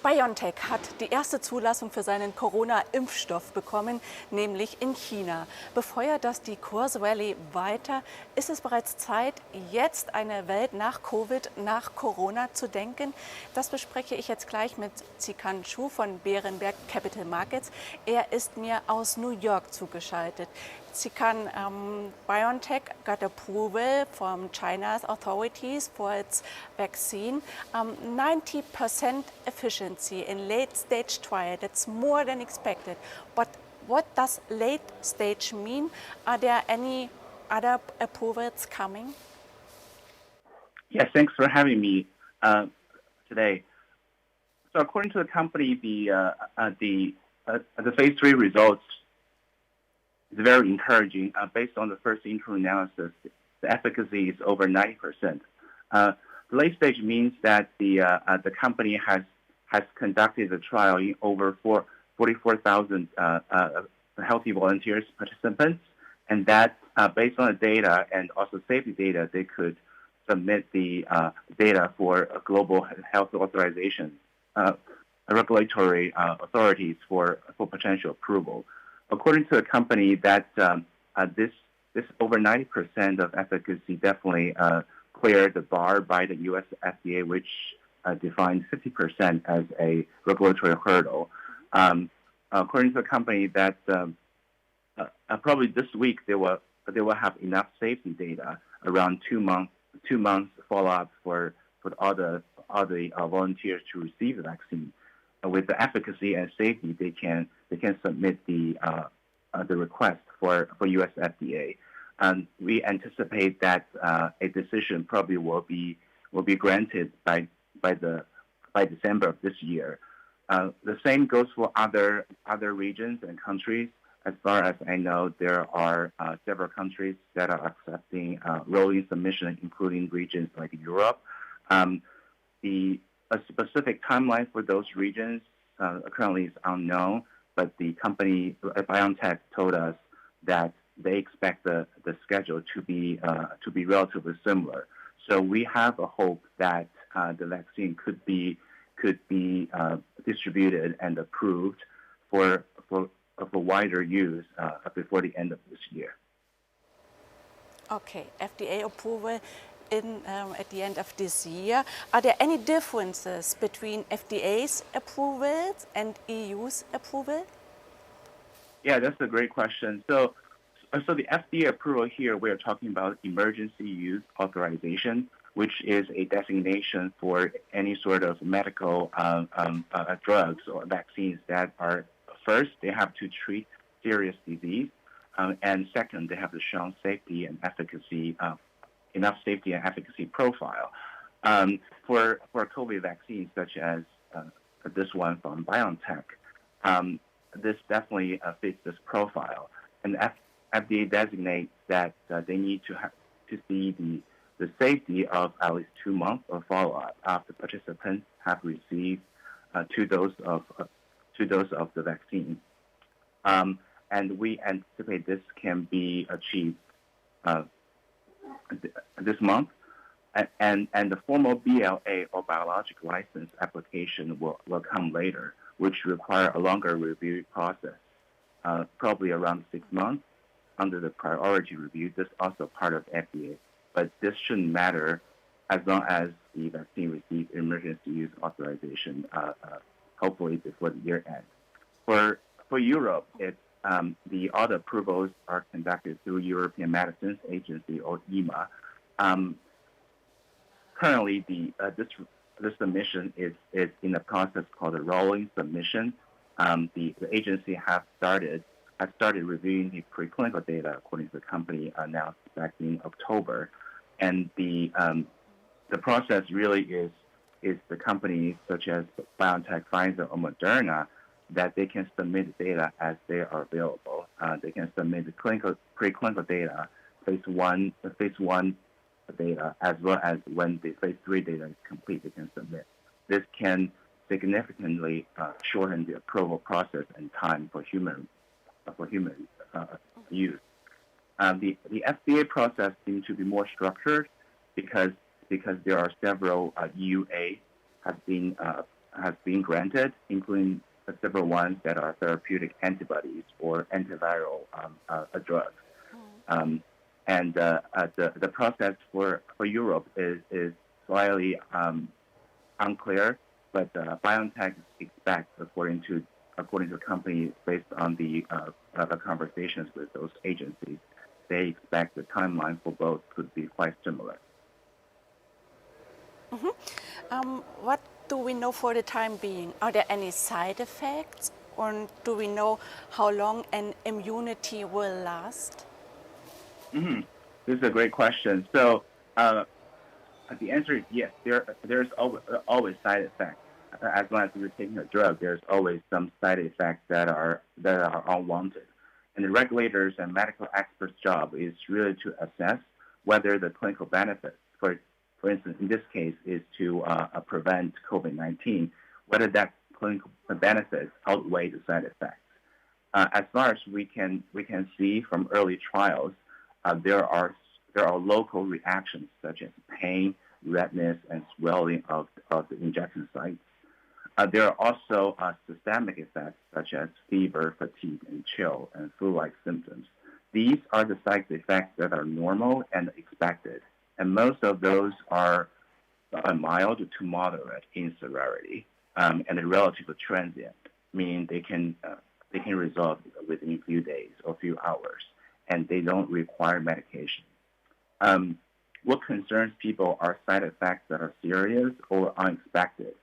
BioNTech hat die erste Zulassung für seinen Corona-Impfstoff bekommen, nämlich in China. Befeuert das die Kursrally weiter? Ist es bereits Zeit, jetzt eine Welt nach Covid, nach Corona zu denken? Das bespreche ich jetzt gleich mit Zhiqiang Shu von Berenberg Capital Markets. Er ist mir aus New York zugeschaltet. Zhiqiang, BioNTech got approval from China's authorities for its vaccine. 90% efficiency in late-stage trial. That's more than expected. But what does late stage mean? Are there any other approvals coming? Yes, thanks for having me today. So according to the company, the phase 3 results is very encouraging. Based on the first interim analysis, the efficacy is over 90%. Late stage means that the company has conducted the trial in over 44,000 healthy volunteers participants, and that based on the data and also safety data, they could submit the data for global health authorization, regulatory authorities for potential approval. According to the company, that this over 90% of efficacy definitely cleared the bar by the U.S. FDA, which defines 50% as a regulatory hurdle. According to the company, that probably this week they will have enough safety data, around 2 months follow-up for all the volunteers to receive the vaccine. With the efficacy and safety, they can submit the request for U.S. FDA, and we anticipate that a decision probably will be granted by December of this year. The same goes for other regions and countries. As far as I know, there are several countries that are accepting rolling submission, including regions like Europe. A specific timeline for those regions currently is unknown, but the company BioNTech told us that they expect the schedule to be relatively similar. So we have a hope that the vaccine could be distributed and approved for wider use before the end of this year. Okay, FDA approval at the end of this year. Are there any differences between FDA's approvals and EU's approval? Yeah, that's a great question. So the FDA approval here, we are talking about emergency use authorization, which is a designation for any sort of medical drugs or vaccines that are, first, they have to treat serious disease, and second, they have to show safety and efficacy, enough safety and efficacy profile. For COVID vaccines, such as this one from BioNTech, this definitely fits this profile. And FDA designates that they need to see the safety of at least 2 months of follow-up after participants have received 2 doses of the vaccine. And we anticipate this can be achieved this month, and the formal BLA or biologic license application will come later, which require a longer review process, probably around 6 months under the priority review. This is also part of FDA, but this shouldn't matter as long as the vaccine receives emergency use authorization, hopefully before the year end. For Europe, it's the other approvals are conducted through European Medicines Agency or EMA. Currently, this submission is in a process called a rolling submission. The agency has started reviewing the preclinical data according to the company announced back in October, and the process really is the companies such as BioNTech, Pfizer, or Moderna, that they can submit data as they are available. They can submit the preclinical data, phase 1 data, as well as when the phase 3 data is complete, they can submit. This can significantly shorten the approval process and time for human use. The FDA process seems to be more structured because there are several EUA has been has been granted, including several ones that are therapeutic antibodies or antiviral drugs. And the process for Europe is slightly unclear, but BioNTech expects, according to the company, based on the conversations with those agencies, they expect the timeline for both could be quite similar. What do we know for the time being? Are there any side effects, or do we know how long an immunity will last? This is a great question. So the answer is yes. There's always side effects. As long as you're taking a drug, there's always some side effects that are unwanted. And the regulators and medical experts' job is really to assess whether the clinical benefits, for instance, in this case, is to prevent COVID-19, whether that clinical benefits outweigh the side effects. As far as we can see from early trials, there are local reactions such as pain, redness, and swelling of the injection sites. There are also systemic effects such as fever, fatigue, and chill, and flu-like symptoms. These are the side effects that are normal and expected, and most of those are mild to moderate in severity and relatively transient, meaning they can resolve within a few days or few hours, and they don't require medication. What concerns people are side effects that are serious or unexpected.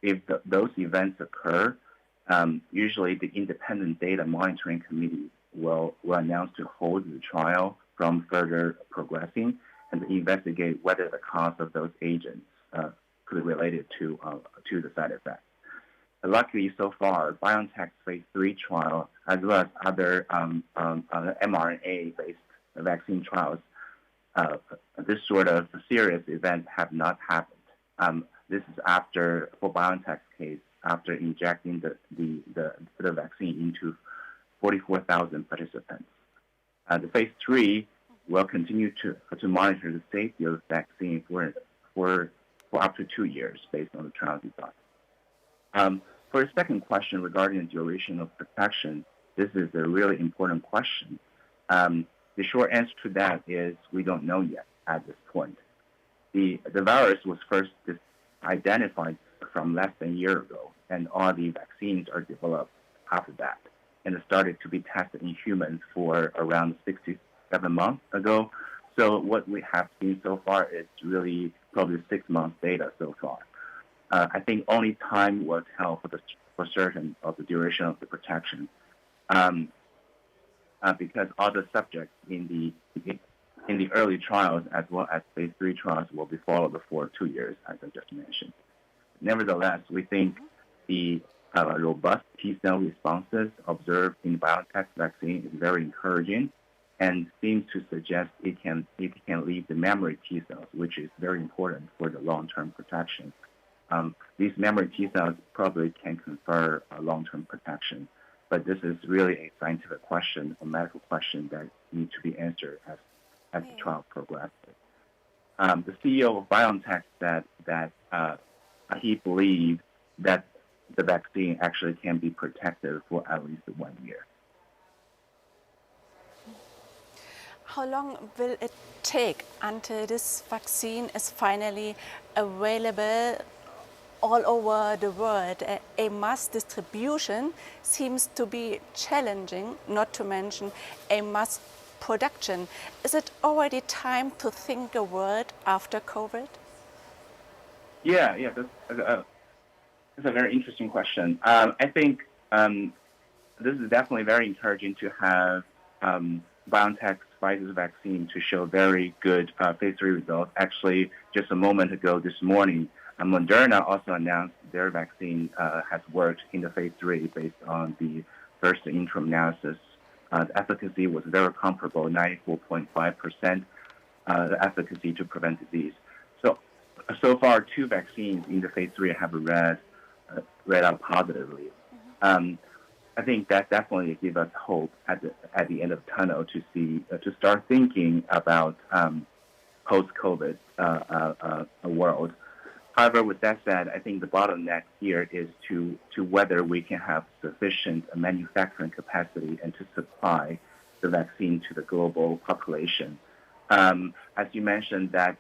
If those events occur, usually the independent data monitoring committee will announce to hold the trial from further progressing and investigate whether the cause of those agents could be related to the side effects. Luckily, so far, BioNTech's phase 3 trial, as well as other mRNA-based vaccine trials, this sort of serious events have not happened. This is for BioNTech's case, after injecting the vaccine into 44,000 participants. The phase 3 will continue to monitor the safety of the vaccine for up to 2 years based on the trial design. For the second question regarding the duration of protection, this is a really important question. The short answer to that is we don't know yet at this point. The virus was first identified from less than a year ago, and all the vaccines are developed after that, and it started to be tested in humans for around 67 months ago. So what we have seen so far is really probably 6 months data so far. I think only time will tell for certain of the duration of the protection, because all the subjects in the early trials as well as phase 3 trials will be followed for 2 years, as I just mentioned. Nevertheless, we think the robust T-cell responses observed in BioNTech vaccine is very encouraging and seems to suggest it can leave the memory T-cells, which is very important for the long-term protection. These memory T-cells probably can confer long-term protection, but this is really a scientific question, a medical question that needs to be answered as the trial progresses. The CEO of BioNTech said that he believes that the vaccine actually can be protective for at least 1 year. How long will it take until this vaccine is finally available all over the world? A mass distribution seems to be challenging, not to mention a mass production. Is it already time to think a world after COVID? Yeah, that's a very interesting question. I think this is definitely very encouraging to have BioNTech's Pfizer's vaccine to show very good phase 3 results. Actually, just a moment ago this morning, Moderna also announced their vaccine has worked in the phase 3 based on the first interim analysis. The efficacy was very comparable, 94.5%, the efficacy to prevent disease. So far, 2 vaccines in the phase 3 have read out positively. I think that definitely gives us hope at the end of the tunnel to start thinking about post-COVID world. However, with that said, I think the bottleneck here is to whether we can have sufficient manufacturing capacity and to supply the vaccine to the global population. As you mentioned, that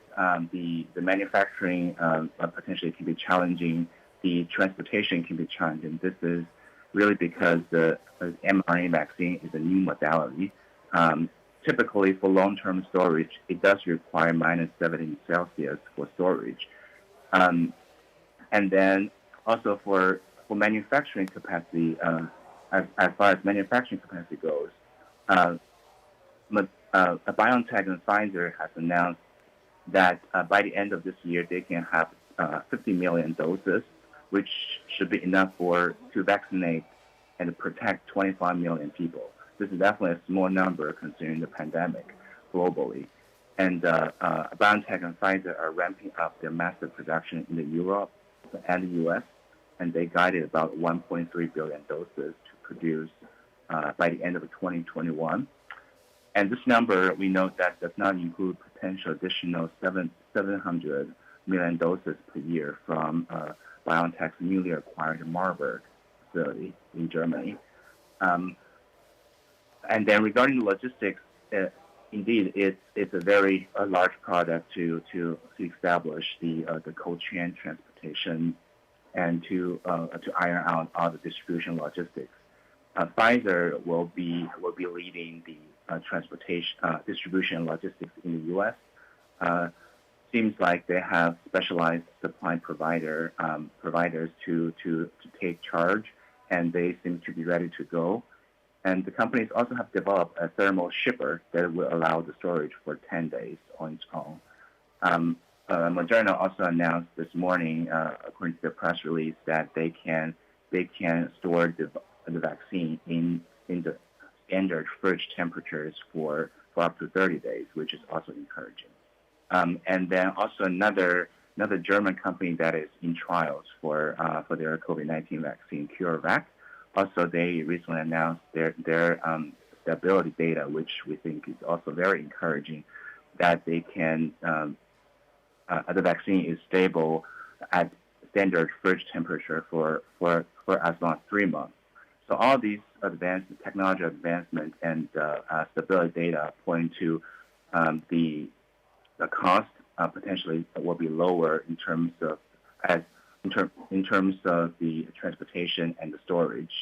the manufacturing potentially can be challenging, the transportation can be challenging. This is really because the mRNA vaccine is a new modality. Typically, for long-term storage, it does require -70 Celsius for storage. And then also for manufacturing capacity, as far as manufacturing capacity goes, BioNTech and Pfizer has announced that by the end of this year, they can have 50 million doses, which should be enough to vaccinate and protect 25 million people. This is definitely a small number considering the pandemic globally. And BioNTech and Pfizer are ramping up their massive production in Europe and the U.S., and they guided about 1.3 billion doses to produce by the end of 2021. And this number, we note that does not include potential additional 700 million doses per year from BioNTech's newly acquired Marburg facility in Germany. And then regarding the logistics, indeed, it's a very large product to establish the cold chain transportation and to iron out all the distribution logistics. Pfizer will be leading the transportation, distribution, logistics in the U.S. Seems like they have specialized supply providers to take charge, and they seem to be ready to go. And the companies also have developed a thermal shipper that will allow the storage for 10 days on its own. Moderna also announced this morning, according to the press release, that they can store the vaccine in the standard fridge temperatures for up to 30 days, which is also encouraging. And then also another German company that is in trials for their COVID-19 vaccine, CureVac. Also, they recently announced their stability data, which we think is also very encouraging, that they can the vaccine is stable at standard fridge temperature for as long as 3 months. So all these technology advancement and stability data point to the cost potentially will be lower in terms of the transportation and the storage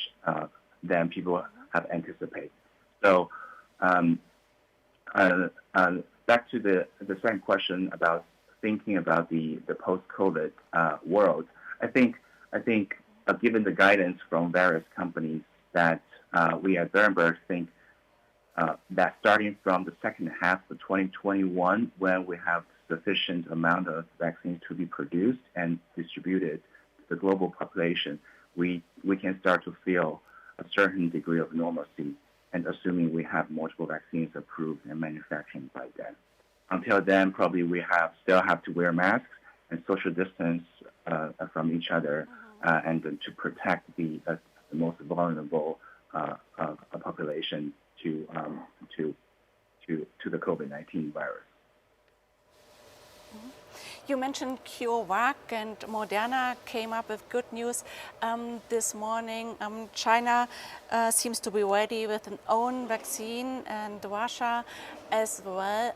than people have anticipated. So back to the second question about thinking about the post-COVID world, I think given the guidance from various companies that we at Berenberg think that starting from the second half of 2021, when we have sufficient amount of vaccines to be produced and distributed to the global population, we can start to feel a certain degree of normalcy, and assuming we have multiple vaccines approved and manufactured by then. Until then, probably we still have to wear masks and social distance from each other, and to protect the most vulnerable population to the COVID-19 virus. You mentioned CureVac, and Moderna came up with good news this morning. China seems to be ready with an own vaccine, and Russia as well.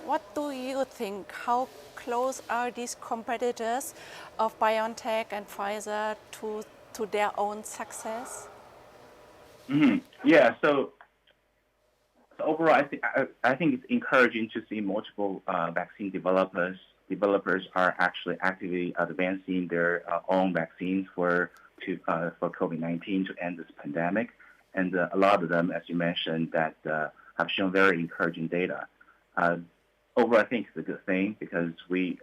What do you think? How close are these competitors of BioNTech and Pfizer to their own success? Mm-hmm. Yeah. So overall, I think it's encouraging to see multiple vaccine developers are actually actively advancing their own vaccines for COVID-19 to end this pandemic, and a lot of them, as you mentioned, that have shown very encouraging data. Overall, I think it's a good thing because we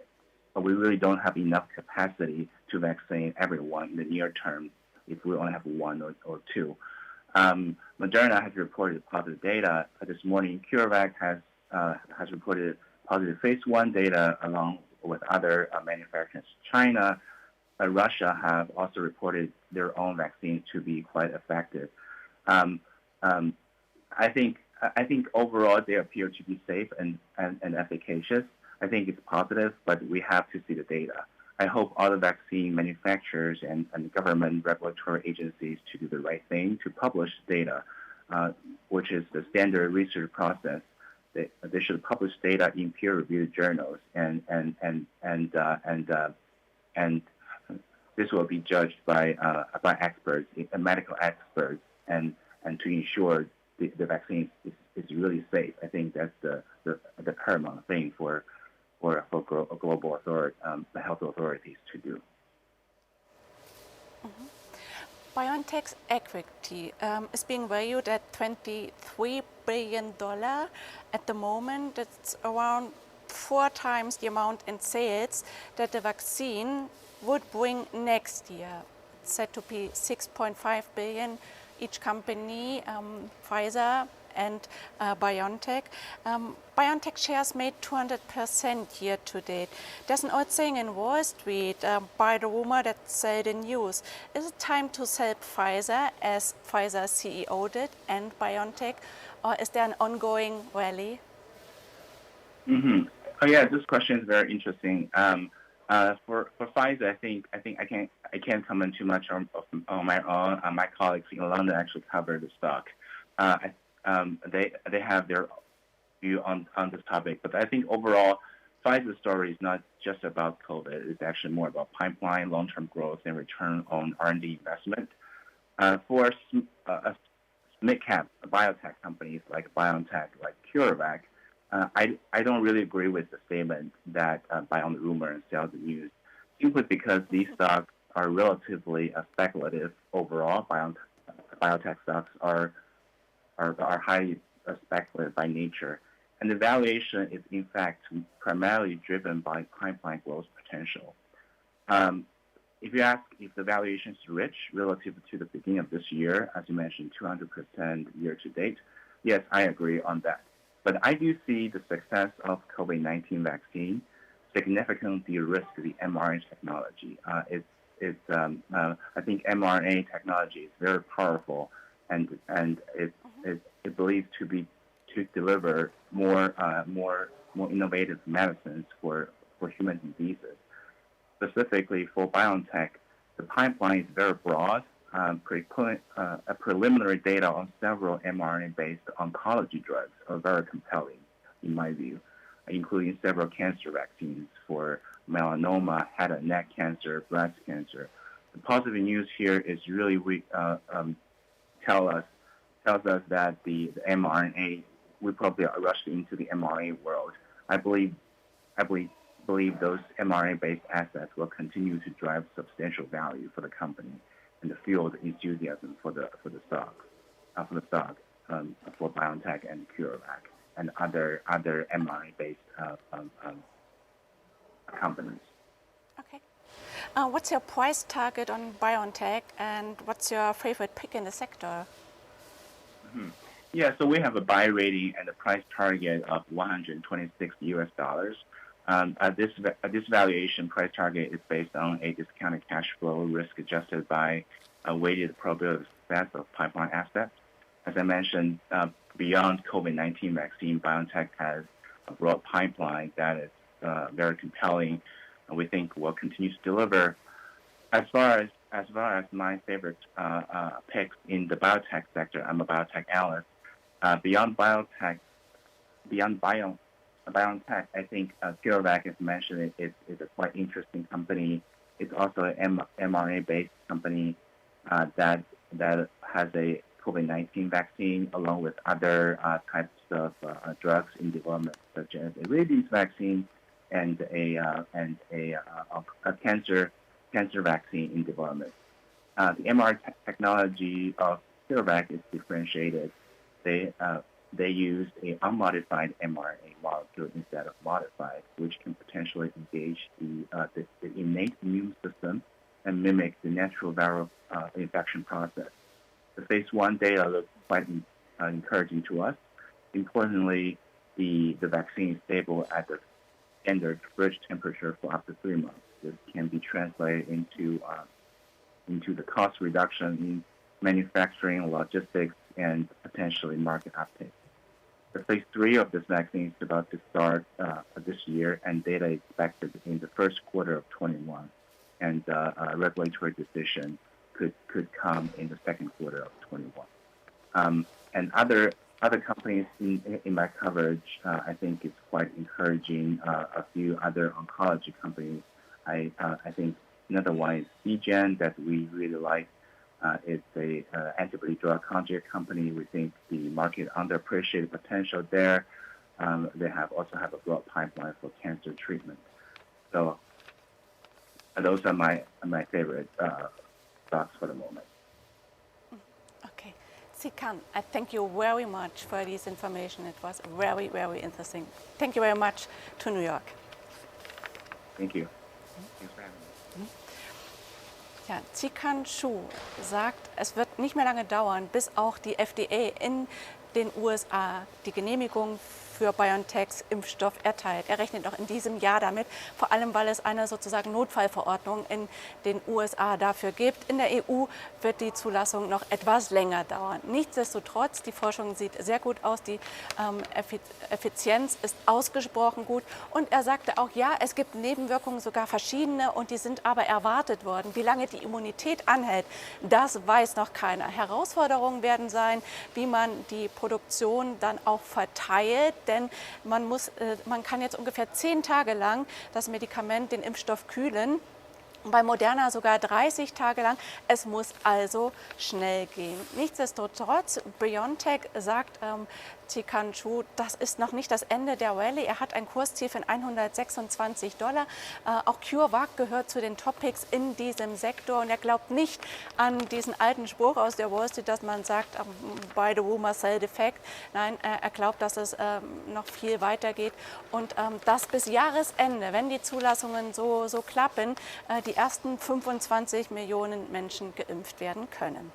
really don't have enough capacity to vaccinate everyone in the near term if we only have one or two. Moderna has reported positive data this morning. CureVac has reported positive phase 1 data along with other manufacturers. China, Russia have also reported their own vaccines to be quite effective. I think overall they appear to be safe and efficacious. I think it's positive, but we have to see the data. I hope all the vaccine manufacturers and government regulatory agencies to do the right thing to publish data, which is the standard research process. They should publish data in peer-reviewed journals, and this will be judged by experts, medical experts, and to ensure the vaccine is really safe. I think that's the paramount thing for global authority, health authorities to do. Mm-hmm. BioNTech's equity is being valued at $23 billion at the moment. It's around 4 times the amount in sales that the vaccine would bring next year. It's said to be 6.5 billion each company, Pfizer and BioNTech. BioNTech shares made 200% year to date. There's an old saying in Wall Street, buy the rumor that sell the news. Is it time to sell Pfizer, as Pfizer's CEO did, and BioNTech, or is there an ongoing rally? Mm-hmm. Oh yeah, this question is very interesting. For Pfizer, I think I can't comment too much on my own. My colleagues in London actually cover the stock. They have their view on this topic, but I think overall, Pfizer's story is not just about COVID. It's actually more about pipeline, long-term growth, and return on R&D investment. For mid-cap biotech companies like BioNTech, like CureVac, I don't really agree with the statement that buy on the rumor and sell the news, simply because these stocks are relatively speculative overall. Biotech stocks are highly speculative by nature, and the valuation is in fact primarily driven by pipeline growth potential. If you ask if the valuation is rich relative to the beginning of this year, as you mentioned, 200% year to date, yes, I agree on that. But I do see the success of COVID-19 vaccine significantly de-risk the mRNA technology. I think mRNA technology is very powerful, and it believed to deliver more innovative medicines for human diseases. Specifically for BioNTech, the pipeline is very broad. Preliminary data on several mRNA-based oncology drugs are very compelling, in my view, including several cancer vaccines for melanoma, head and neck cancer, breast cancer. The positive news here is really tells us that the mRNA, we probably are rushed into the mRNA world. I believe those mRNA-based assets will continue to drive substantial value for the company and the field enthusiasm for the stock for BioNTech and CureVac and other mRNA-based companies. Okay. What's your price target on BioNTech, and what's your favorite pick in the sector? Mm-hmm. Yeah, so we have a buy rating and a price target of $126. This valuation price target is based on a discounted cash flow risk adjusted by a weighted probability of success of pipeline assets. As I mentioned, beyond COVID-19 vaccine, BioNTech has a broad pipeline that is very compelling, and we think will continue to deliver. As far as my favorite picks in the biotech sector, I'm a biotech analyst. Beyond BioNTech, I think CureVac, as mentioned, is a quite interesting company. It's also an mRNA-based company that has a COVID-19 vaccine along with other types of drugs in development, such as a rabies vaccine and a cancer vaccine in development. The mRNA technology of CureVac is differentiated. They use an unmodified mRNA molecule instead of modified, which can potentially engage the innate immune system and mimic the natural viral infection process. The phase 1 data looks quite encouraging to us. Importantly, the vaccine is stable at the standard fridge temperature for up to 3 months. This can be translated into the cost reduction in manufacturing, logistics, and potentially market uptake. The phase 3 of this vaccine is about to start this year, and data is expected in the first quarter of 21. and a regulatory decision could come in the second quarter of 21. And other companies in my coverage, I think it's quite encouraging. A few other oncology companies. I think another one is Zhiqiang that we really like. It's a antibody drug conjugate company. We think the market underappreciated potential there. They also have a broad pipeline for cancer treatment. So those are my favorite stocks for the moment. Okay. Zhiqiang, I thank you very much for this information. It was very, very interesting. Thank you very much to New York. Thank you. Thanks for having me. Ja, Zhiqiang Shu sagt, es wird nicht mehr lange dauern, bis auch die FDA in den USA die Genehmigung für BioNTechs Impfstoff erteilt. Er rechnet noch in diesem Jahr damit, vor allem weil es eine sozusagen Notfallverordnung in den USA dafür gibt. In der EU wird die Zulassung noch etwas länger dauern. Nichtsdestotrotz, die Forschung sieht sehr gut aus, die Effizienz ist ausgesprochen gut und er sagte auch, ja, es gibt Nebenwirkungen, sogar verschiedene und die sind aber erwartet worden. Wie lange die Immunität anhält, das weiß noch keiner. Herausforderungen werden sein, wie man die Produktion dann auch verteilt, denn man kann jetzt ungefähr 10 Tage lang das Medikament, den Impfstoff kühlen, bei Moderna sogar 30 Tage lang. Es muss also schnell gehen. Nichtsdestotrotz, BioNTech sagt Zhiqiang Shu, das ist noch nicht das Ende der Rallye. Er hat ein Kursziel von $126. Auch CureVac gehört zu den Top-Picks in diesem Sektor und er glaubt nicht an diesen alten Spruch aus der Wall Street, dass man sagt, buy the rumor, sell the fact. Nein, er glaubt, dass es noch viel weitergeht und dass bis Jahresende, wenn die Zulassungen so klappen, die ersten 25 Millionen Menschen geimpft werden können.